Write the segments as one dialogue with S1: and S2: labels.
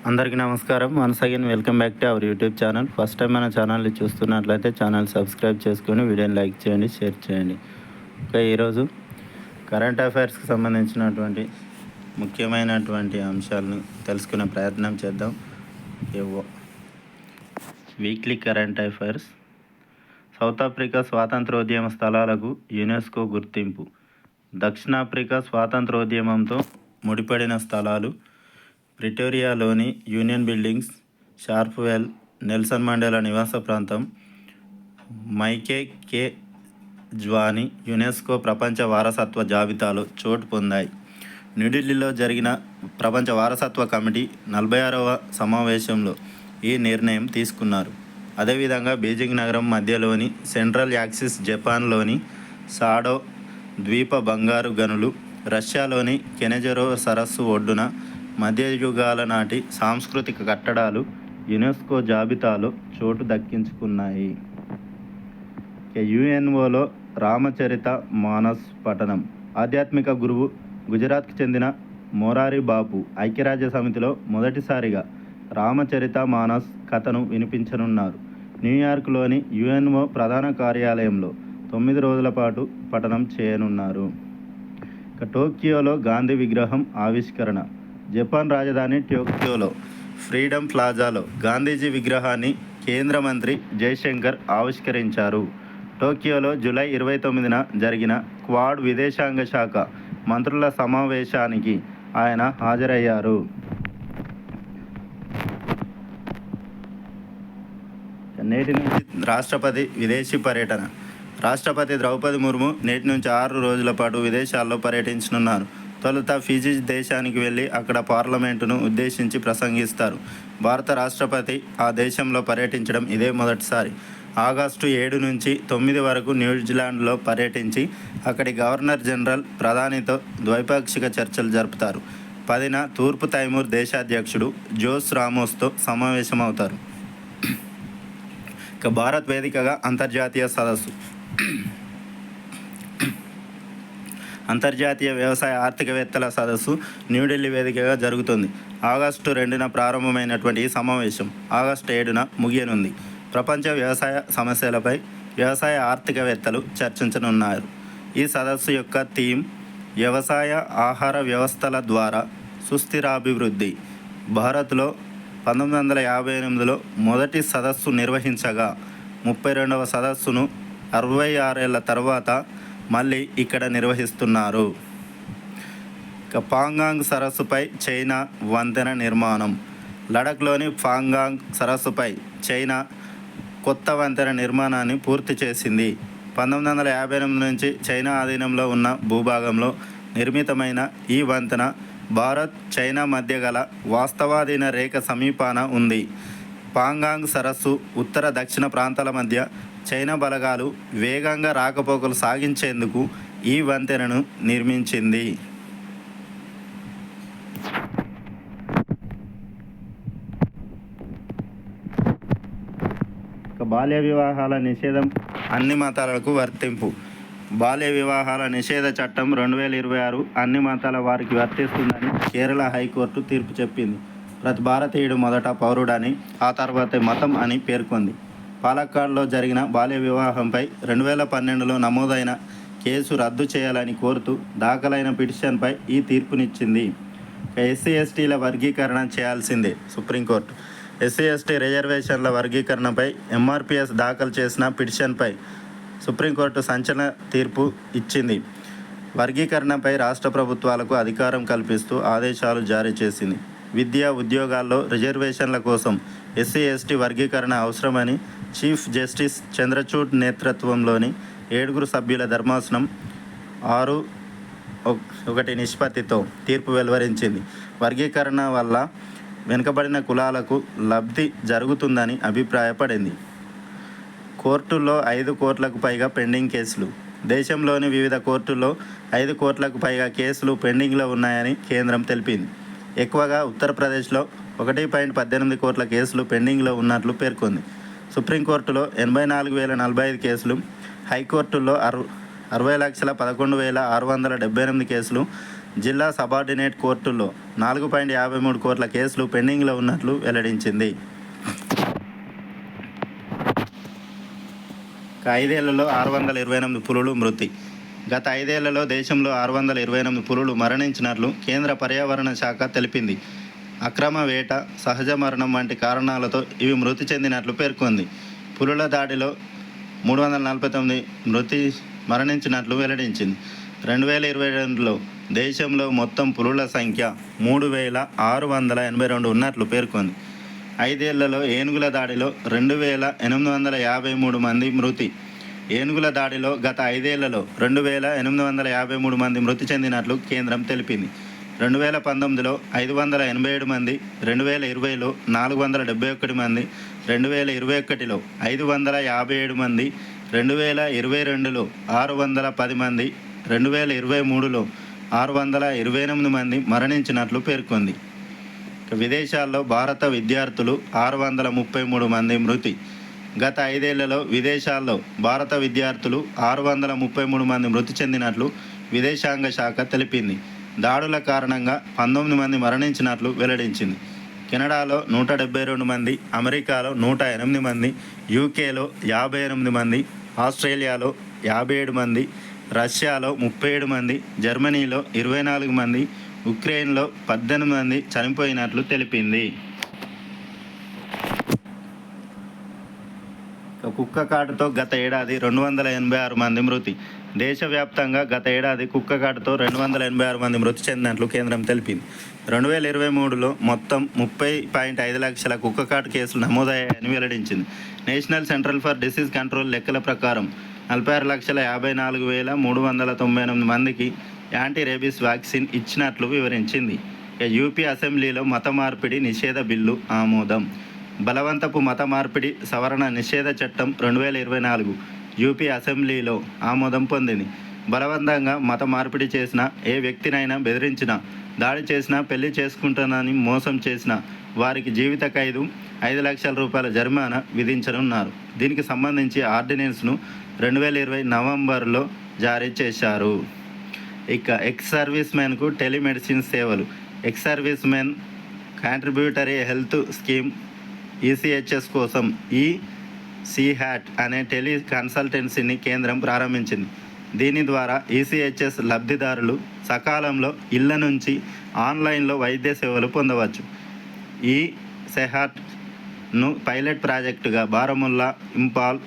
S1: అందరికీ నమస్కారం. Once again welcome back to our YouTube channel. First time మన ఛానల్ని చూస్తున్నట్లయితే ఛానల్ సబ్స్క్రైబ్ చేసుకొని వీడియోని లైక్ చేయండి, షేర్ చేయండి. ఇంకా ఈరోజు కరెంట్ అఫైర్స్కి సంబంధించినటువంటి ముఖ్యమైనటువంటి అంశాలను తెలుసుకునే ప్రయత్నం చేద్దాం. Weekly current affairs. South Africa స్వాతంత్రోద్యమ స్థలాలకు యునెస్కో గుర్తింపు. దక్షిణాఫ్రికా స్వాతంత్రోద్యమంతో ముడిపడిన స్థలాలు ప్రిటోరియాలోని యూనియన్ బిల్డింగ్స్, షార్ప్వెల్, నెల్సన్ మండేలా నివాస ప్రాంతం, మైకే కే జ్వాని యునెస్కో ప్రపంచ వారసత్వ జాబితాలో చోటు పొందాయి. న్యూఢిల్లీలో జరిగిన ప్రపంచ వారసత్వ కమిటీ 46వ సమావేశంలో ఈ నిర్ణయం తీసుకున్నారు. అదేవిధంగా బీజింగ్ నగరం మధ్యలోని సెంట్రల్ యాక్సిస్, జపాన్లోని సాడో ద్వీప బంగారు గనులు, రష్యాలోని కెనెజరో సరస్సు ఒడ్డున మధ్యయుగాల నాటి సాంస్కృతిక కట్టడాలు యునెస్కో జాబితాలో చోటు దక్కించుకున్నాయి. యుఎన్ఓలో రామచరిత మానస్ పఠనం. ఆధ్యాత్మిక గురువు, గుజరాత్కు చెందిన మొరారి బాపు ఐక్యరాజ్య సమితిలో మొదటిసారిగా రామచరిత మానస్ కథను వినిపించనున్నారు. న్యూయార్క్లోని యుఎన్ఓ ప్రధాన కార్యాలయంలో 9 రోజుల పాటు పఠనం చేయనున్నారు. టోక్యోలో గాంధీ విగ్రహం ఆవిష్కరణ. జపాన్ రాజధాని టోక్యోలో ఫ్రీడమ్ ప్లాజాలో గాంధీజీ విగ్రహాన్ని కేంద్ర మంత్రి జయశంకర్ ఆవిష్కరించారు. టోక్యోలో జూలై 29న జరిగిన క్వాడ్ విదేశాంగ శాఖ మంత్రుల సమావేశానికి ఆయన హాజరయ్యారు. నేటి నుంచి రాష్ట్రపతి విదేశీ పర్యటన. రాష్ట్రపతి ద్రౌపది ముర్ము నేటి నుంచి 6 రోజుల పాటు విదేశాల్లో పర్యటించనున్నారు. తొలుత ఫిజీ దేశానికి వెళ్ళి అక్కడ పార్లమెంటును ఉద్దేశించి ప్రసంగిస్తారు. భారత రాష్ట్రపతి ఆ దేశంలో పర్యటించడం ఇదే మొదటిసారి. ఆగస్టు 7 నుంచి 9 వరకు న్యూజిలాండ్లో పర్యటించి అక్కడి గవర్నర్ జనరల్ ప్రధానితో ద్వైపాక్షిక చర్చలు జరుపుతారు. 10న తూర్పు తైమూర్ దేశాధ్యక్షుడు జోస్ రామోస్తో సమావేశమవుతారు. ఇక భారత్ వేదికగా అంతర్జాతీయ సదస్సు. అంతర్జాతీయ వ్యవసాయ ఆర్థికవేత్తల సదస్సు న్యూఢిల్లీ వేదికగా జరుగుతుంది. ఆగస్టు 2న ప్రారంభమైనటువంటి ఈ సమావేశం ఆగస్టు 7న ముగియనుంది. ప్రపంచ వ్యవసాయ సమస్యలపై వ్యవసాయ ఆర్థికవేత్తలు చర్చించనున్నారు. ఈ సదస్సు యొక్క థీమ్ వ్యవసాయ ఆహార వ్యవస్థల ద్వారా సుస్థిరాభివృద్ధి. భారత్లో 1958లో మొదటి సదస్సు నిర్వహించగా 32వ సదస్సును 66 ఏళ్ల తర్వాత మళ్ళీ ఇక్కడ నిర్వహిస్తున్నారు. ఇక పాంగాంగ్ సరస్సుపై చైనా వంతెన నిర్మాణం. లడఖ్లోని పాంగాంగ్ సరస్సుపై చైనా కొత్త వంతెన నిర్మాణాన్ని పూర్తి చేసింది. 1958 నుంచి చైనా ఆధీనంలో ఉన్న భూభాగంలో నిర్మితమైన ఈ వంతెన భారత్, చైనా మధ్య గల వాస్తవాధీన రేఖ సమీపాన ఉంది. పాంగాంగ్ సరస్సు ఉత్తర దక్షిణ ప్రాంతాల మధ్య చైనా బలగాలు వేగంగా రాకపోకలు సాగించేందుకు ఈ వంతెనను నిర్మించింది. బాల్య వివాహాల నిషేధం అన్ని మతాలకు వర్తింపు. బాల్య వివాహాల నిషేధ చట్టం 2026 అన్ని మతాల వారికి వర్తిస్తుందని కేరళ హైకోర్టు తీర్పు చెప్పింది. ప్రతి భారతీయుడు మొదట పౌరుడని, ఆ తర్వాతే మతం అని పేర్కొంది. పాలక్కాడ్లో జరిగిన బాల్య వివాహంపై 2012లో నమోదైన కేసు రద్దు చేయాలని కోరుతూ దాఖలైన పిటిషన్పై ఈ తీర్పునిచ్చింది. ఎస్సీ ఎస్టీల వర్గీకరణ చేయాల్సిందే సుప్రీంకోర్టు. ఎస్సీ ఎస్టీ రిజర్వేషన్ల వర్గీకరణపై ఎంఆర్పిఎస్ దాఖలు చేసిన పిటిషన్పై సుప్రీంకోర్టు సంచలన తీర్పు ఇచ్చింది. వర్గీకరణపై రాష్ట్ర ప్రభుత్వాలకు అధికారం కల్పిస్తూ ఆదేశాలు జారీ చేసింది. విద్యా, ఉద్యోగాల్లో రిజర్వేషన్ల కోసం ఎస్సీ ఎస్టీ వర్గీకరణ అవసరమని చీఫ్ జస్టిస్ చంద్రచూడ్ నేతృత్వంలోని 7 సభ్యుల ధర్మాసనం 6-1 నిష్పత్తితో తీర్పు వెలువరించింది. వర్గీకరణ వల్ల వెనుకబడిన కులాలకు లబ్ధి జరుగుతుందని అభిప్రాయపడింది. కోర్టుల్లో 5 కోట్లకు పైగా పెండింగ్ కేసులు. దేశంలోని వివిధ కోర్టుల్లో 5 కోట్లకు పైగా కేసులు పెండింగ్లో ఉన్నాయని కేంద్రం తెలిపింది. ఎక్కువగా ఉత్తరప్రదేశ్లో 1.18 కోట్ల కేసులు పెండింగ్లో ఉన్నట్లు పేర్కొంది. సుప్రీంకోర్టులో 84,045 కేసులు, హైకోర్టుల్లో 60,11,678 కేసులు, జిల్లా సబార్డినేట్ కోర్టుల్లో 4.53 కోట్ల కేసులు పెండింగ్లో ఉన్నట్లు వెల్లడించింది. 5 ఏళ్లలో 628 పులులు మృతి. గత 5 ఏళ్లలో దేశంలో 628 పులులు మరణించినట్లు కేంద్ర పర్యావరణ శాఖ తెలిపింది. అక్రమ వేట, సహజ మరణం వంటి కారణాలతో ఇవి మృతి చెందినట్లు పేర్కొంది. పులుల దాడిలో 349 మరణించినట్లు వెల్లడించింది. 2022లో దేశంలో మొత్తం పులుల సంఖ్య 3682 ఉన్నట్లు పేర్కొంది. 5 ఏళ్లలో ఏనుగుల దాడిలో 2853 మంది మృతి. ఏనుగుల దాడిలో గత 5 ఏళ్లలో 2853 మంది మృతి చెందినట్లు కేంద్రం తెలిపింది. 2019లో 587 మంది, 2020లో 471 మంది, 2021లో 557 మంది, 2022లో 610 మంది, 2023లో 628 మంది మరణించినట్లు పేర్కొంది. విదేశాల్లో భారత విద్యార్థులు 633 మంది మృతి. గత 5 ఏళ్లలో విదేశాల్లో భారత విద్యార్థులు 633 మంది మృతి చెందినట్లు విదేశాంగ శాఖ తెలిపింది. దాడుల కారణంగా 19 మంది మరణించినట్లు వెల్లడించింది. కెనడాలో 172 మంది, అమెరికాలో 108 మంది, యూకేలో 58 మంది, ఆస్ట్రేలియాలో 57 మంది, రష్యాలో 37 మంది, జర్మనీలో 24 మంది, ఉక్రెయిన్లో 18 మంది చనిపోయినట్లు తెలిపింది. కుక్క కాటుతో గత ఏడాది 286 మంది మృతి. దేశవ్యాప్తంగా గత ఏడాది కుక్క కాటుతో 286 మంది మృతి చెందినట్లు కేంద్రం తెలిపింది. 2023లో మొత్తం 30.5 లక్షల కుక్క కాటు కేసులు నమోదయ్యాయని వెల్లడించింది. National centre for disease control లెక్కల ప్రకారం 46,54,398 మందికి యాంటీ రేబీస్ వ్యాక్సిన్ ఇచ్చినట్లు వివరించింది. యూపీ అసెంబ్లీలో మత మార్పిడి నిషేధ బిల్లు ఆమోదం. బలవంతపు మత మార్పిడి సవరణ నిషేధ చట్టం 2024 యూపీ అసెంబ్లీలో ఆమోదం పొందింది. బలవంతంగా మత మార్పిడి చేసిన ఏ వ్యక్తినైనా బెదిరించినా, దాడి చేసినా, పెళ్లి చేసుకుంటానని మోసం చేసిన వారికి జీవిత ఖైదు, 5 లక్షల రూపాయల జరిమానా విధించనున్నారు. దీనికి సంబంధించి ఆర్డినెన్స్ను 2020 నవంబర్లో జారీ చేశారు. ఇక ఎక్స్ సర్వీస్ మెన్కు టెలిమెడిసిన్ సేవలు. Ex service men contributory health scheme ECHS కోసం ఈసీహ్యాట్ అనే టెలి కన్సల్టెన్సీని కేంద్రం ప్రారంభించింది. దీని ద్వారా ఈసీహెచ్ఎస్ లబ్ధిదారులు సకాలంలో ఇళ్ల నుంచి ఆన్లైన్లో వైద్య సేవలు పొందవచ్చు. ఈ సెహాట్ను పైలట్ ప్రాజెక్టుగా బారాముల్లా, ఇంపాల్,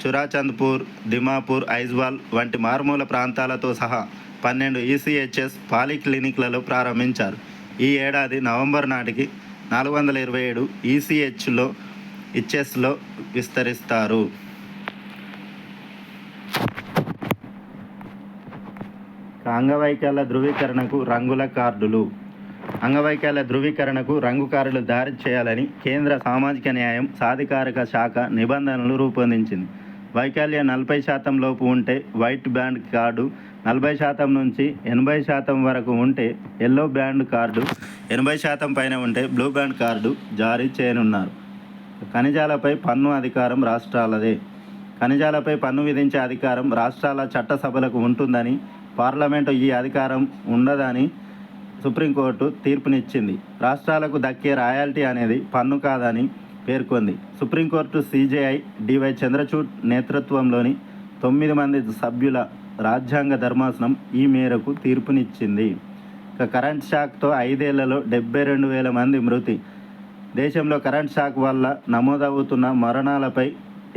S1: చురాచంద్పూర్, దిమాపూర్, ఐజ్వాల్ వంటి మారుమూల ప్రాంతాలతో సహా 12 ఈసీహెచ్ఎస్ పాలిక్లినిక్లలో ప్రారంభించారు. ఈ ఏడాది నవంబర్ నాటికి 427 ఈసీహెచ్ఎస్లో విస్తరిస్తారు. అంగవైకల్య ధృవీకరణకు రంగుల కార్డులు. అంగవైకల్య ధృవీకరణకు రంగు కార్డులు జారీ చేయాలని కేంద్ర సామాజిక న్యాయం సాధికారిక శాఖ నిబంధనలు రూపొందించింది. వైకల్యం 40% లోపు ఉంటే వైట్ బ్యాండ్ కార్డు, 40% నుంచి 80% వరకు ఉంటే ఎల్లో బ్యాండ్ కార్డు, 80% పైన ఉంటే బ్లూ బ్యాండ్ కార్డు జారీ చేయనున్నారు. ఖనిజాలపై పన్ను అధికారం రాష్ట్రాలదే. ఖనిజాలపై పన్ను విధించే అధికారం రాష్ట్రాల చట్టసభలకు ఉంటుందని, పార్లమెంటు ఈ అధికారం ఉండదని సుప్రీంకోర్టు తీర్పునిచ్చింది. రాష్ట్రాలకు దక్కే రాయల్టీ అనేది పన్ను కాదని పేర్కొంది. సుప్రీంకోర్టు సిజేఐ డివై చంద్రచూడ్ నేతృత్వంలోని 9 మంది సభ్యుల రాజ్యాంగ ధర్మాసనం ఈ మేరకు తీర్పునిచ్చింది. ఇక కరెంట్ షాక్తో 5 ఏళ్లలో 72,000 మంది మృతి. దేశంలో కరెంట్ షాక్ వల్ల నమోదవుతున్న మరణాలపై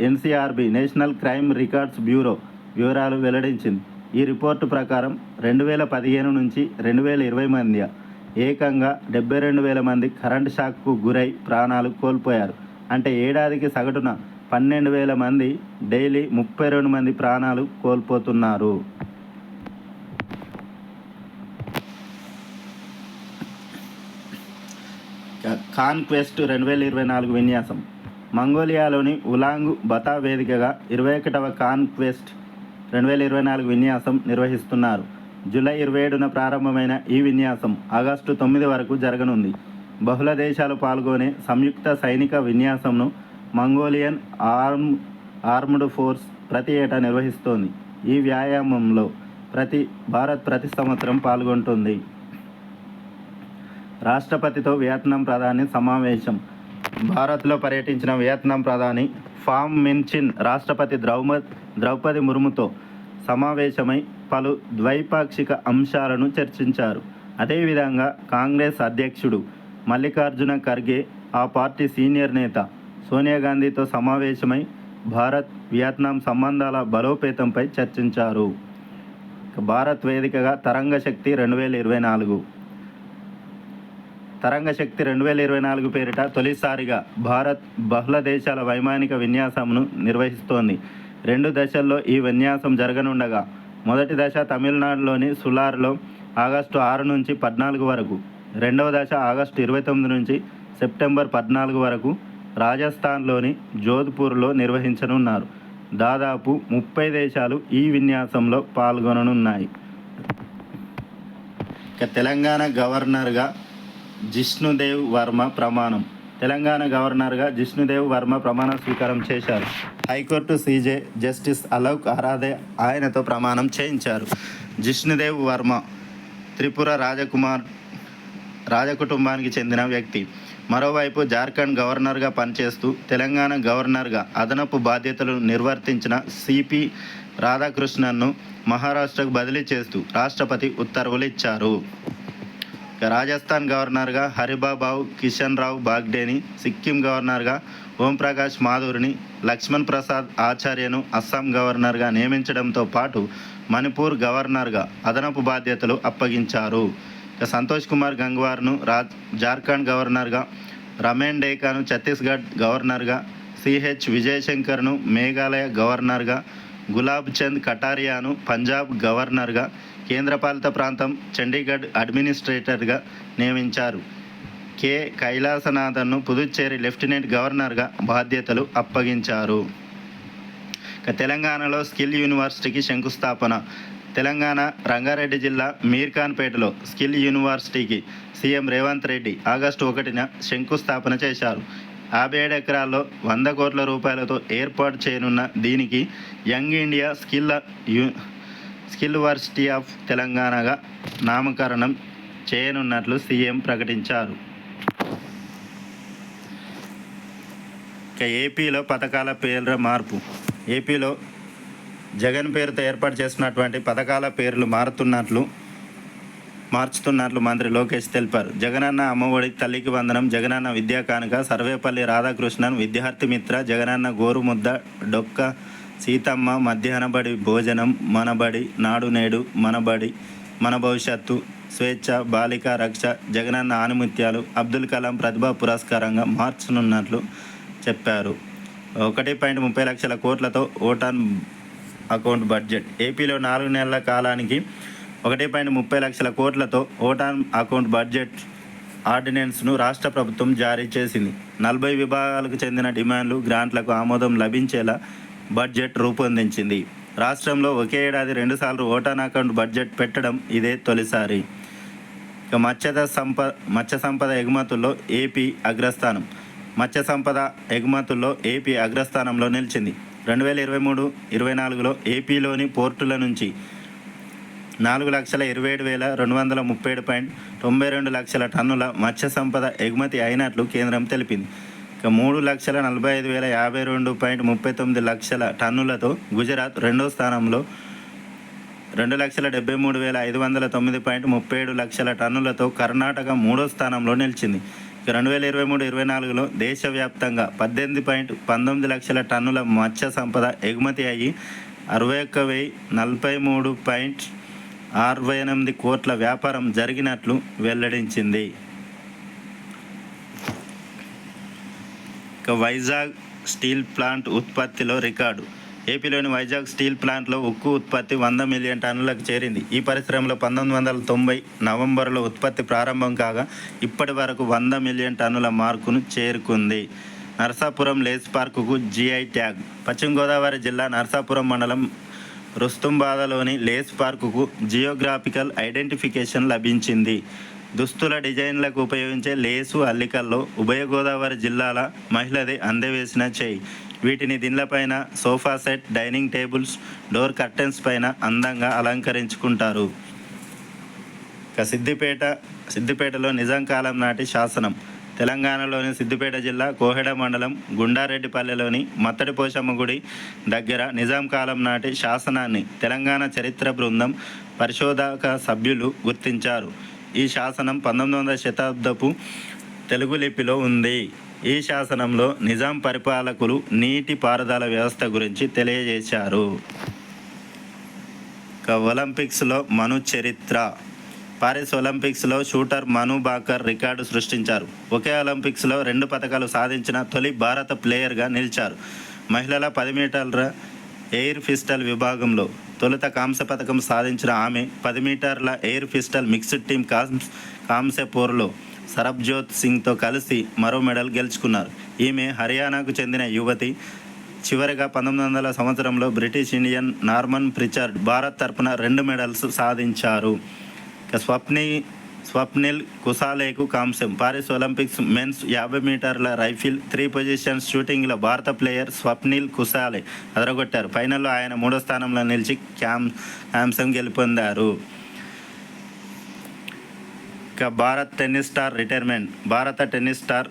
S1: NCRB national crime records bureau వివరాలు వెల్లడించింది. ఈ రిపోర్టు ప్రకారం 2015 నుంచి 2020 మధ్య ఏకంగా 72,000 మంది కరెంట్ షాక్కు గురై ప్రాణాలు కోల్పోయారు. అంటే ఏడాదికి సగటున 12,000 మంది డైలీ 32 మంది ప్రాణాలు కోల్పోతున్నారు. కాన్క్వెస్ట్ 2024 విన్యాసం. మంగోలియాలోని ఉలాంగ్ బతా వేదికగా 21వ కాన్క్వెస్ట్ 2024 విన్యాసం నిర్వహిస్తున్నారు. జూలై 27న ప్రారంభమైన ఈ విన్యాసం ఆగస్టు 9 వరకు జరగనుంది. బహుళ దేశాలు పాల్గొనే సంయుక్త సైనిక విన్యాసంను మంగోలియన్ ఆర్మ్డ్ ఫోర్స్ ప్రతి ఏటా నిర్వహిస్తోంది. ఈ వ్యాయామంలో భారత్ ప్రతి సంవత్సరం పాల్గొంటుంది. రాష్ట్రపతితో వియత్నాం ప్రధాని సమావేశం. భారత్లో పర్యటించిన వియత్నాం ప్రధాని ఫామ్ మిన్ చిన్ రాష్ట్రపతి ద్రౌపది ముర్ముతో సమావేశమై పలు ద్వైపాక్షిక అంశాలను చర్చించారు. అదేవిధంగా కాంగ్రెస్ అధ్యక్షుడు మల్లికార్జున ఖర్గే, ఆ పార్టీ సీనియర్ నేత సోనియా గాంధీతో సమావేశమై భారత్ వియత్నాం సంబంధాల బలోపేతంపై చర్చించారు. భారత్ వేదికగా తరంగ శక్తి 2024 తరంగ శక్తి 2024 పేరిట తొలిసారిగా భారత్ బహుళ దేశాల వైమానిక విన్యాసంను నిర్వహిస్తోంది. 2 దశల్లో ఈ విన్యాసం జరగనుండగా మొదటి దశ తమిళనాడులోని సులార్లో ఆగస్టు 6 నుంచి 14 వరకు, రెండవ దశ ఆగస్టు 29 నుంచి సెప్టెంబర్ 14 వరకు రాజస్థాన్లోని జోధ్పూర్లో నిర్వహించనున్నారు. దాదాపు 30 దేశాలు ఈ విన్యాసంలో పాల్గొననున్నాయి. ఇక తెలంగాణ గవర్నర్గా జిష్ణుదేవ్ వర్మ ప్రమాణం. తెలంగాణ గవర్నర్గా జిష్ణుదేవ్ వర్మ ప్రమాణ స్వీకారం చేశారు. High court CJ justice Alok Aradhe ఆయనతో ప్రమాణం చేయించారు. జిష్ణుదేవ్ వర్మ త్రిపుర రాజకుటుంబానికి చెందిన వ్యక్తి. మరోవైపు జార్ఖండ్ గవర్నర్గా పనిచేస్తూ తెలంగాణ గవర్నర్గా అదనపు బాధ్యతలు నిర్వర్తించిన సిపి రాధాకృష్ణన్ను మహారాష్ట్రకు బదిలీ చేస్తూ రాష్ట్రపతి ఉత్తర్వులు ఇచ్చారు. రాజస్థాన్ గవర్నర్గా హరిబాబావు కిషన్ రావు బాగ్డేని, సిక్కిం గవర్నర్గా ఓంప్రకాష్ మాథూర్ని, లక్ష్మణ్ ప్రసాద్ ఆచార్యను అస్సాం గవర్నర్గా నియమించడంతో పాటు మణిపూర్ గవర్నర్గా అదనపు బాధ్యతలు అప్పగించారు. సంతోష్ కుమార్ గంగ్వార్ను జార్ఖండ్ గవర్నర్గా, రమేన్ డేకాను ఛత్తీస్గఢ్ గవర్నర్గా, సిహెచ్ విజయశంకర్ను మేఘాలయ గవర్నర్గా, గులాబ్ చంద్ కటారియాను పంజాబ్ గవర్నర్గా, కేంద్రపాలిత ప్రాంతం చండీగఢ్ అడ్మినిస్ట్రేటర్గా నియమించారు. కె కైలాసనాథన్ను పుదుచ్చేరి లెఫ్టినెంట్ గవర్నర్గా బాధ్యతలు అప్పగించారు. తెలంగాణలో స్కిల్ యూనివర్సిటీకి శంకుస్థాపన. తెలంగాణ రంగారెడ్డి జిల్లా మీర్ఖాన్పేటలో స్కిల్ యూనివర్సిటీకి సీఎం రేవంత్ రెడ్డి ఆగస్టు 1న శంకుస్థాపన చేశారు. 57 ఎకరాల్లో 100 కోట్ల రూపాయలతో ఏర్పాటు చేయనున్న దీనికి young India skill varsity of తెలంగాణగా నామకరణం చేయనున్నట్లు సీఎం ప్రకటించారు. ఇక ఏపీలో పథకాల పేర్ల మార్పు. ఏపీలో జగన్ పేరుతో ఏర్పాటు చేసినటువంటి పథకాల పేర్లు మార్చుతున్నట్లు మంత్రి లోకేష్ తెలిపారు. జగనన్న అమ్మఒడి, తల్లికి వందనం, జగనన్న విద్యా కానుక, సర్వేపల్లి రాధాకృష్ణన్ విద్యార్థి మిత్ర, జగనన్న గోరుముద్ద, డొక్క సీతమ్మ మధ్యాహ్న బడి భోజనం, మనబడి, నాడు నేడు, మనబడి, మన భవిష్యత్తు, స్వేచ్ఛ, బాలిక రక్ష, జగనన్న ఆనిముత్యాలు, అబ్దుల్ కలాం ప్రతిభా పురస్కారంగా మార్చనున్నట్లు చెప్పారు. 1.30 లక్షల కోట్లతో ఓటాన్ అకౌంట్ బడ్జెట్. ఏపీలో 4 నెలల కాలానికి 1.30 లక్షల కోట్లతో ఓటాన్ అకౌంట్ బడ్జెట్ ఆర్డినెన్స్ను రాష్ట్ర ప్రభుత్వం జారీ చేసింది. 40 విభాగాలకు చెందిన డిమాండ్లు, గ్రాంట్లకు ఆమోదం లభించేలా బడ్జెట్ రూపొందించింది. రాష్ట్రంలో ఒకే ఏడాది 2 సార్లు ఓటాన్ అకౌంట్ బడ్జెట్ పెట్టడం ఇదే తొలిసారి. ఇక మత్స్య సంపద ఎగుమతుల్లో ఏపీ అగ్రస్థానం. మత్స్య సంపద ఎగుమతుల్లో ఏపీ అగ్రస్థానంలో నిలిచింది. 2023-24లో ఏపీలోని పోర్టుల నుంచి 4,27,237.92 లక్షల టన్నుల మత్స్య సంపద ఎగుమతి అయినట్లు కేంద్రం తెలిపింది. ఇక 3,40,52.39 లక్షల టన్నులతో గుజరాత్ రెండో స్థానంలో, 2,73,509.37 లక్షల టన్నులతో కర్ణాటక మూడో స్థానంలో నిలిచింది. 2023-24లో దేశవ్యాప్తంగా 18.19 లక్షల టన్నుల మత్స్య సంపద ఎగుమతి అయ్యి 61,043.68 కోట్ల వ్యాపారం జరిగినట్లు వెల్లడించింది. ఇక వైజాగ్ స్టీల్ ప్లాంట్ ఉత్పత్తిలో రికార్డు. ఏపీలోని వైజాగ్ స్టీల్ ప్లాంట్లో ఉక్కు ఉత్పత్తి 100 మిలియన్ టన్నులకు చేరింది. ఈ పరిశ్రమలో 1990 నవంబర్లో ఉత్పత్తి ప్రారంభం కాగా ఇప్పటి వరకు 100 మిలియన్ టన్నుల మార్కును చేరుకుంది. నర్సాపురం లేస్ పార్కుకు జిఐ ట్యాగ్. పశ్చిమ గోదావరి జిల్లా నర్సాపురం మండలం రుస్తుంబాదలోని లేస్ పార్కుకు జియోగ్రాఫికల్ ఐడెంటిఫికేషన్ లభించింది. దుస్తుల డిజైన్లకు ఉపయోగించే లేసు అల్లికల్లో ఉభయ గోదావరి జిల్లాల మహిళది అందవేసిన చేయి. వీటిని దిండ్లపైన, sofa set, dining tables, door curtains పైన అందంగా అలంకరించుకుంటారు. ఇక సిద్దిపేటలో నిజాం కాలం నాటి శాసనం. తెలంగాణలోని సిద్దిపేట జిల్లా కోహెడ మండలం గుండారెడ్డిపల్లెలోని మత్తడి పోచమ్మ గుడి దగ్గర నిజాం కాలం నాటి శాసనాన్ని తెలంగాణ చరిత్ర బృందం పరిశోధక సభ్యులు గుర్తించారు. ఈ శాసనం 19వ శతాబ్దపు తెలుగు లిపిలో ఉంది. ఈ శాసనంలో నిజాం పరిపాలకులు నీటి పారుదల వ్యవస్థ గురించి తెలియజేశారు. ఒలింపిక్స్లో మను చరిత్ర. పారిస్ ఒలింపిక్స్లో షూటర్ మను బాకర్ రికార్డు సృష్టించారు. ఒకే ఒలింపిక్స్లో 2 పతకాలు సాధించిన తొలి భారత ప్లేయర్గా నిలిచారు. మహిళల 10 మీటర్ల ఎయిర్ పిస్టల్ విభాగంలో తొలుత కాంస్య పతకం సాధించిన ఆమె 10 మీటర్ల ఎయిర్ పిస్టల్ మిక్స్డ్ టీమ్ కాంస్య పోరులో సరబ్జోత్ సింగ్తో కలిసి మరో మెడల్ గెలుచుకున్నారు. ఈమె హర్యానాకు చెందిన యువతి. చివరిగా 1900 సంవత్సరంలో British Indian Norman Pritchard Bharat తరపున 2 మెడల్స్ సాధించారు. స్వప్నిల్ కుసాలేకు కాంస్యం. పారిస్ ఒలింపిక్స్ మెన్స్ 50 మీటర్ల రైఫిల్ 3 పొజిషన్స్ షూటింగ్లో భారత ప్లేయర్ స్వప్నిల్ కుసాలే అదరగొట్టారు. ఫైనల్లో ఆయన 3వ స్థానంలో నిలిచి కాంస్యం గెలుపొందారు. ఇక భారత టెన్నిస్ స్టార్ రిటైర్మెంట్. భారత tennis star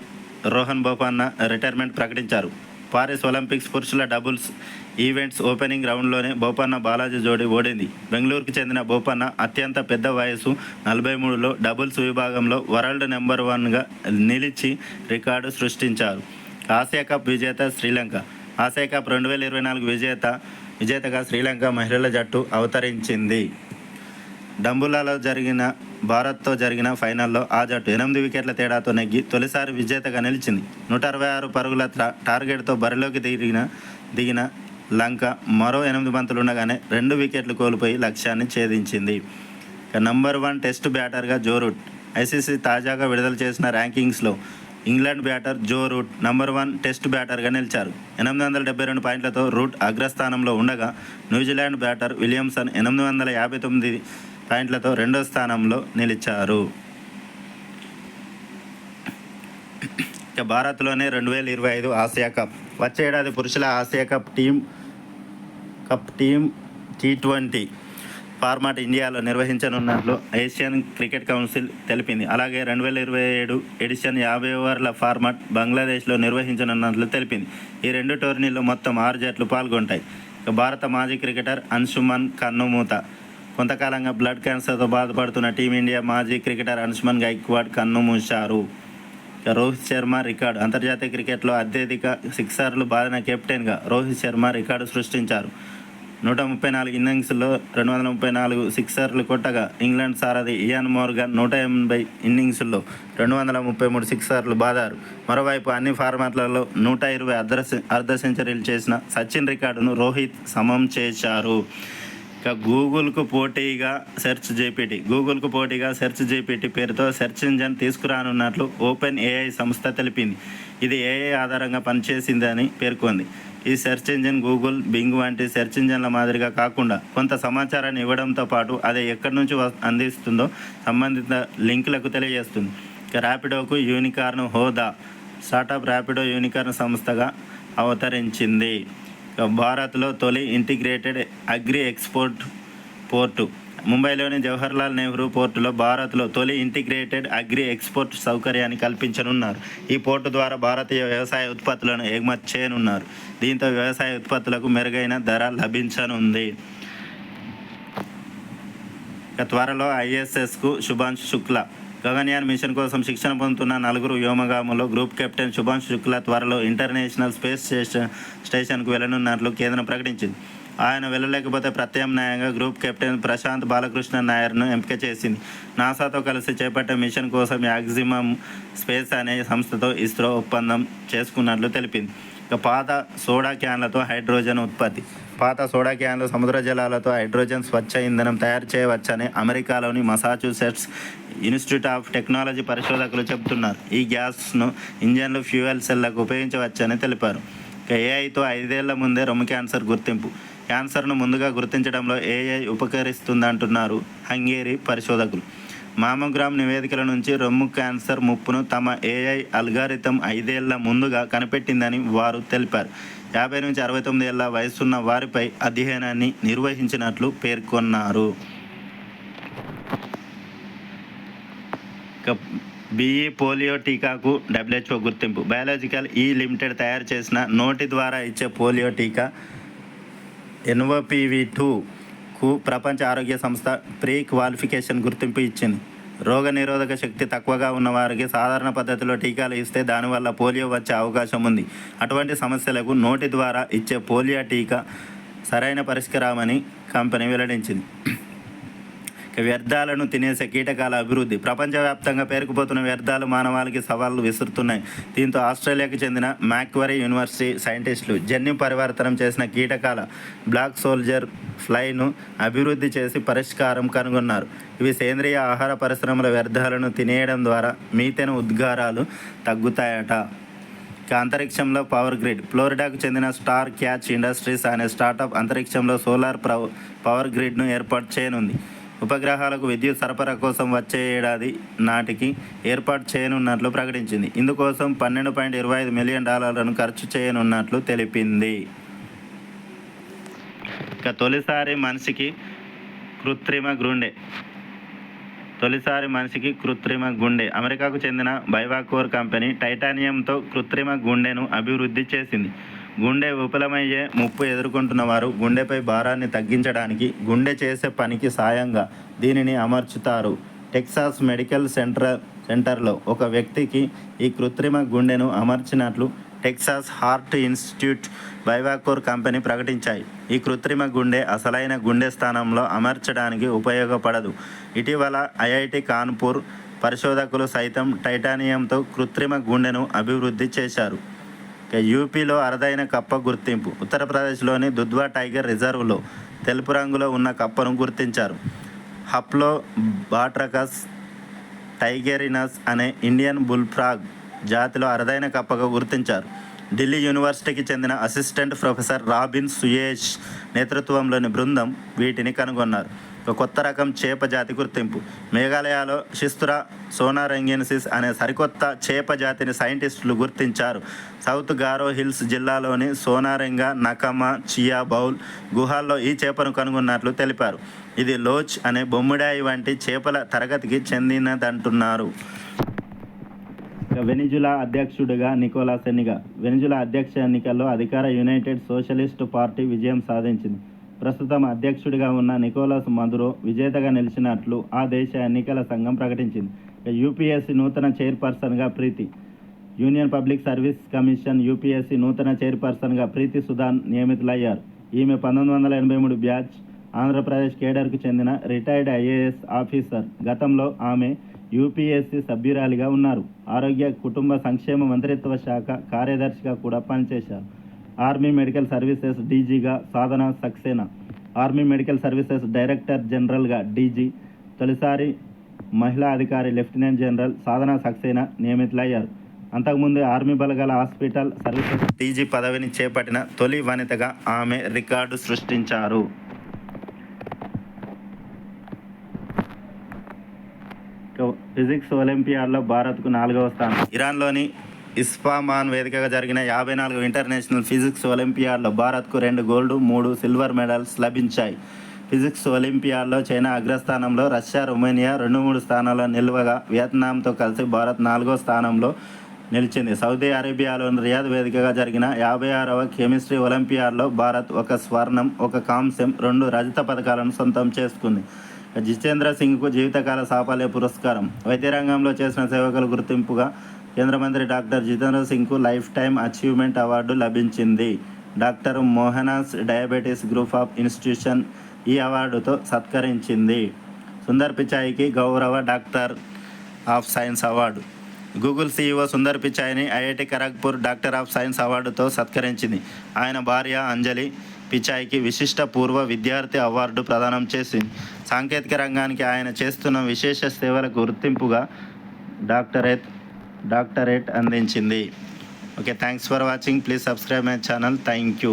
S1: Rohan Bopanna retirement ప్రకటించారు. పారిస్ ఒలింపిక్స్ పురుషుల డబుల్స్ ఈవెంట్స్ ఓపెనింగ్ రౌండ్లోనే బోపన్న బాలాజీ జోడీ ఓడింది. బెంగళూరుకు చెందిన బోపన్న అత్యంత పెద్ద వయసు 43లో డబుల్స్ విభాగంలో వరల్డ్ నెంబర్ 1గా నిలిచి రికార్డు సృష్టించారు. ఆసియా కప్ విజేత శ్రీలంక. ఆసియా కప్ 2024 విజేతగా శ్రీలంక మహిళల జట్టు అవతరించింది. డంబులాలో భారత్తో జరిగిన ఫైనల్లో ఆ జట్టు 8 వికెట్ల తేడాతో నెగ్గి తొలిసారి విజేతగా నిలిచింది. 166 పరుగుల టార్గెట్తో బరిలోకి దిగిన లంక మరో 8 బంతులుండగానే 2 వికెట్లు కోల్పోయి లక్ష్యాన్ని ఛేదించింది. నంబర్ 1 టెస్ట్ బ్యాటర్గా జో రూట్. ఐసీసీ తాజాగా విడుదల చేసిన ర్యాంకింగ్స్లో England batter Joe Root number 1 test బ్యాటర్గా నిలిచారు. 872 పాయింట్లతో రూట్ అగ్రస్థానంలో ఉండగా న్యూజిలాండ్ బ్యాటర్ విలియమ్సన్ 859 పాయింట్లతో 2వ స్థానంలో నిలిచారు. ఇక భారత్లోనే 2025 ఆసియా కప్. వచ్చే ఏడాది పురుషుల Asia cup team T20 format ఇండియాలో నిర్వహించనున్నట్లు ఏషియన్ క్రికెట్ కౌన్సిల్ తెలిపింది. అలాగే 2027 ఎడిషన్ 50 ఓవర్ల ఫార్మాట్ బంగ్లాదేశ్లో నిర్వహించనున్నట్లు తెలిపింది. ఈ 2 టోర్నీల్లో మొత్తం 6 జట్లు పాల్గొంటాయి. భారత మాజీ క్రికెటర్ అంశుమన్ కన్నుమూత. కొంతకాలంగా బ్లడ్ క్యాన్సర్తో బాధపడుతున్న టీమిండియా మాజీ క్రికెటర్ అంశుమన్ గైక్వాడ్ కన్నుమూశారు. రోహిత్ శర్మ రికార్డు. అంతర్జాతీయ క్రికెట్లో అత్యధిక సిక్సర్లు బాదిన కెప్టెన్గా రోహిత్ శర్మ రికార్డు సృష్టించారు. 134 ఇన్నింగ్స్లో 234 సిక్సర్లు కొట్టగా ఇంగ్లాండ్ సారథి ఇయాన్ మోర్గన్ 180 ఇన్నింగ్స్లో 233 సిక్సర్లు బాదారు. మరోవైపు అన్ని ఫార్మాట్లలో 120 అర్ధ సెంచరీలు చేసిన సచిన్ రికార్డును రోహిత్ సమం చేశారు. ఇక గూగుల్కు పోటీగా సెర్చ్ జీపీటీ పేరుతో సెర్చ్ ఇంజన్ తీసుకురానున్నట్లు ఓపెన్ ఏఐ సంస్థ తెలిపింది. ఇది ఏఐ ఆధారంగా పనిచేసిందని పేర్కొంది. ఈ సెర్చ్ ఇంజిన్ గూగుల్, బింగ్ వంటి సెర్చ్ ఇంజన్ల మాదిరిగా కాకుండా కొంత సమాచారాన్ని ఇవ్వడంతో పాటు అది ఎక్కడి నుంచి అందిస్తుందో సంబంధిత లింకులకు తెలియజేస్తుంది. ఇక ర్యాపిడోకు యూనికార్న్ హోదా. స్టార్టప్ ర్యాపిడో యూనికార్న్ సంస్థగా అవతరించింది. భారత్లో తొలి ఇంటిగ్రేటెడ్ అగ్రి ఎక్స్పోర్ట్ పోర్టు. ముంబైలోని జవహర్లాల్ నెహ్రూ పోర్టులో భారత్లో తొలి ఇంటిగ్రేటెడ్ అగ్రి ఎక్స్పోర్ట్ సౌకర్యాన్ని కల్పించనున్నారు. ఈ పోర్టు ద్వారా భారతీయ వ్యవసాయ ఉత్పత్తులను ఎగుమతి చేయనున్నారు. దీంతో వ్యవసాయ ఉత్పత్తులకు మెరుగైన ధర లభించనుంది. త్వరలో ఐఎస్ఎస్కు శుభాంశు శుక్లా. గగన్యాన్ మిషన్ కోసం శిక్షణ పొందుతున్న 4 వ్యోమగాములో గ్రూప్ కెప్టెన్ శుభాంశు శుక్లా త్వరలో ఇంటర్నేషనల్ స్పేస్ స్టేషన్కు వెళ్లనున్నట్లు కేంద్రం ప్రకటించింది. ఆయన వెళ్ళలేకపోతే ప్రత్యామ్నాయంగా గ్రూప్ కెప్టెన్ ప్రశాంత్ బాలకృష్ణ నాయర్ను ఎంపిక చేసింది. నాసాతో కలిసి చేపట్టే మిషన్ కోసం యాక్సిమమ్ స్పేస్ అనే సంస్థతో ఇస్రో ఒప్పందం చేసుకున్నట్లు తెలిపింది. ఇక పాత సోడా క్యాన్లతో హైడ్రోజన్ ఉత్పత్తి. పాత సోడా క్యాన్లు సముద్ర జలాలతో హైడ్రోజన్ స్వచ్ఛ ఇంధనం తయారు చేయవచ్చని అమెరికాలోని మసాచ్యూసెట్స్ ఇన్స్టిట్యూట్ ఆఫ్ టెక్నాలజీ పరిశోధకులు చెబుతున్నారు. ఈ గ్యాస్ను ఇంజన్లు, ఫ్యూయల్ సెల్లకు ఉపయోగించవచ్చని తెలిపారు. ఇక ఏఐతో 5 ఏళ్ల ముందే రొమ్ము క్యాన్సర్ గుర్తింపు. క్యాన్సర్ను ముందుగా గుర్తించడంలో ఏఐ ఉపకరిస్తుందంటున్నారు హంగేరీ పరిశోధకులు. మామోగ్రామ్ నివేదికల నుంచి రొమ్ము క్యాన్సర్ ముప్పును తమ ఏఐ అల్గారిథం 5 ఏళ్ల ముందుగా కనిపెట్టిందని వారు తెలిపారు. 50 నుంచి 69 ఏళ్ల వయసున్న వారిపై అధ్యయనాన్ని నిర్వహించినట్లు పేర్కొన్నారు. బిఈ పోలియో టీకాకు WHO గుర్తింపు. బయాలజికల్ లిమిటెడ్ తయారు చేసిన నోటి ద్వారా ఇచ్చే పోలియో టీకా NOPV2కు ప్రపంచ ఆరోగ్య సంస్థ ప్రీ క్వాలిఫికేషన్ గుర్తింపు ఇచ్చింది. రోగ నిరోధక శక్తి తక్కువగా ఉన్న వారికి సాధారణ పద్ధతిలో టీకాలు ఇస్తే దానివల్ల పోలియో వచ్చే అవకాశం ఉంది. అటువంటి సమస్యలకు నోటి ద్వారా ఇచ్చే పోలియో టీకా సరైన పరిష్కారమని కంపెనీ వెల్లడించింది. వ్యర్థాలను తినేసే కీటకాల అభివృద్ధి. ప్రపంచవ్యాప్తంగా పేరుకుపోతున్న వ్యర్థాలు మానవాళికి సవాళ్లు విసురుతున్నాయి. దీంతో ఆస్ట్రేలియాకు చెందిన మ్యాక్వరీ యూనివర్సిటీ సైంటిస్టులు జన్యు పరివర్తనం చేసిన కీటకాల బ్లాక్ సోల్జర్ ఫ్లైను అభివృద్ధి చేసి పరిష్కారం కనుగొన్నారు. ఇవి సేంద్రియ ఆహార పరిశ్రమల వ్యర్థాలను తినేయడం ద్వారా మీథేన్ ఉద్గారాలు తగ్గుతాయట. అంతరిక్షంలో పవర్ గ్రిడ్. ఫ్లోరిడాకు చెందిన స్టార్ క్యాచ్ ఇండస్ట్రీస్ అనే స్టార్టప్ అంతరిక్షంలో సోలార్ పవర్ గ్రిడ్ను ఏర్పాటు చేయనుంది. ఉపగ్రహాలకు విద్యుత్ సరఫరా కోసం వచ్చే ఏడాది నాటికి ఏర్పాటు చేయనున్నట్లు ప్రకటించింది. ఇందుకోసం $12.25 మిలియన్ ఖర్చు చేయనున్నట్లు తెలిపింది. తొలిసారి మనిషికి కృత్రిమ గుండె. అమెరికాకు చెందిన బైవాకోర్ కంపెనీ టైటానియంతో కృత్రిమ గుండెను అభివృద్ధి చేసింది. గుండె విఫలమయ్యే ముప్పు ఎదుర్కొంటున్న వారు గుండెపై భారాన్ని తగ్గించడానికి గుండె చేసే పనికి సాయంగా దీనిని అమర్చుతారు. టెక్సాస్ మెడికల్ సెంటర్లో ఒక వ్యక్తికి ఈ కృత్రిమ గుండెను అమర్చినట్లు టెక్సాస్ హార్ట్ ఇన్స్టిట్యూట్, బైవాకోర్ కంపెనీ ప్రకటించాయి. ఈ కృత్రిమ గుండె అసలైన గుండె స్థానంలో అమర్చడానికి ఉపయోగపడదు. ఇటీవల ఐఐటి కాన్పూర్ పరిశోధకులు సైతం టైటానియంతో కృత్రిమ గుండెను అభివృద్ధి చేశారు. యూపీలో అరుదైన కప్ప గుర్తింపు. ఉత్తరప్రదేశ్లోని దుధ్వా టైగర్ రిజర్వ్లో తెలుపు రంగులో ఉన్న కప్పను గుర్తించారు. హప్లో బాట్రకస్ టైగెరినస్ అనే ఇండియన్ బుల్ఫ్రాగ్ జాతిలో అరుదైన కప్పగా గుర్తించారు. ఢిల్లీ యూనివర్సిటీకి చెందిన అసిస్టెంట్ ప్రొఫెసర్ రాబిన్ సుయేష్ నేతృత్వంలోని బృందం వీటిని కనుగొన్నారు. ఒక కొత్త రకం చేప జాతి గుర్తింపు. మేఘాలయలో షిస్తురా సోనారెంగెన్సిస్ అనే సరికొత్త చేప జాతిని సైంటిస్టులు గుర్తించారు. సౌత్ గారో హిల్స్ జిల్లాలోని సోనారెంగా, నకమా, చియా బౌల్ గుహాల్లో ఈ చేపను కనుగొన్నట్లు తెలిపారు. ఇది లోచ్ అనే బొమ్మిడాయి వంటి చేపల తరగతికి చెందినదంటున్నారు. వెనిజులా అధ్యక్షుడిగా నికోలాస్ ఎన్నిక. వెనిజులా అధ్యక్ష ఎన్నికల్లో అధికార యునైటెడ్ సోషలిస్టు పార్టీ విజయం సాధించింది. ప్రస్తుతం అధ్యక్షుడిగా ఉన్న నికోలస్ మదురో విజేతగా నిలిచినట్లు ఆ దేశ ఎన్నికల సంఘం ప్రకటించింది. యూపీఎస్సీ నూతన చైర్పర్సన్గా Preeti. Union public service commission UPSC నూతన చైర్పర్సన్గా ప్రీతి సుదాన్ నియమితులయ్యారు. ఈమె 1983 బ్యాచ్ ఆంధ్రప్రదేశ్ కేడర్కు చెందిన రిటైర్డ్ ఐఏఎస్ ఆఫీసర్. గతంలో ఆమె యూపీఎస్సీ సభ్యురాలిగా ఉన్నారు. ఆరోగ్య కుటుంబ సంక్షేమ మంత్రిత్వ శాఖ కార్యదర్శిగా కూడా పనిచేశారు. ఆర్మీ మెడికల్ సర్వీసెస్ డీజీగా Sadhna Saxena. Army medical services director జనరల్గా డీజీ. తొలిసారి మహిళా అధికారి లెఫ్టినెంట్ జనరల్ సాధనా సక్సేనా నియమితులయ్యారు. అంతకుముందు ఆర్మీ బలగాల హాస్పిటల్ సర్వీసెస్ డీజీ పదవిని చేపట్టిన తొలి వనితగా ఆమె రికార్డు సృష్టించారు. ఫిజిక్స్ ఒలింపియాడ్లో భారత్కు 4వ స్థానం. ఇరాన్లోని ఇస్ఫాహాన్ వేదికగా జరిగిన 54వ ఇంటర్నేషనల్ ఫిజిక్స్ ఒలింపియాడ్లో భారత్కు 2 గోల్డ్, 3 సిల్వర్ మెడల్స్ లభించాయి. ఫిజిక్స్ ఒలింపియాడ్లో చైనా అగ్రస్థానంలో, రష్యా, రొమేనియా 2-3 స్థానాల్లో నిలువగా వియత్నాంతో కలిసి భారత్ 4వ స్థానంలో నిలిచింది. సౌదీ అరేబియాలోని రియాద్ వేదికగా జరిగిన 56వ కెమిస్ట్రీ ఒలింపియాడ్లో భారత్ 1 స్వర్ణం, 1 కాంస్యం, 2 రజత పథకాలను సొంతం చేసుకుంది. జితేంద్ర సింగ్కు జీవితకాల సాఫల్య పురస్కారం. వైద్య రంగంలో చేసిన సేవకుల గుర్తింపుగా కేంద్ర మంత్రి డాక్టర్ జితేంద్ర సింగ్కు లైఫ్ టైమ్ అచీవ్మెంట్ అవార్డు లభించింది. Doctor Mohan's diabetes group of institution ఈ అవార్డుతో సత్కరించింది. సుందర్ పిచాయికి గౌరవ doctor of science award. Google CEO Sundar పిచాయిని IIT Kharagpur doctor of science అవార్డుతో సత్కరించింది. ఆయన భార్య అంజలి పిచాయికి విశిష్ట పూర్వ విద్యార్థి అవార్డు ప్రదానం చేసింది. సాంకేతిక రంగానికి ఆయన చేస్తున్న విశేష సేవలకు గుర్తింపుగా డాక్టరేట్ అందించింది. Okay, thanks for watching. Please subscribe my channel. Thank you.